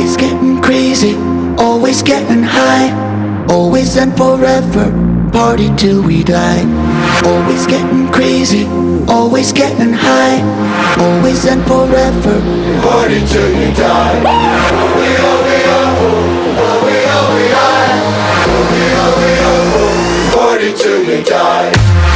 Always getting crazy, always getting high, always and forever, party till we die. Always getting crazy, always getting high, always and forever, party till we die. Party till we die.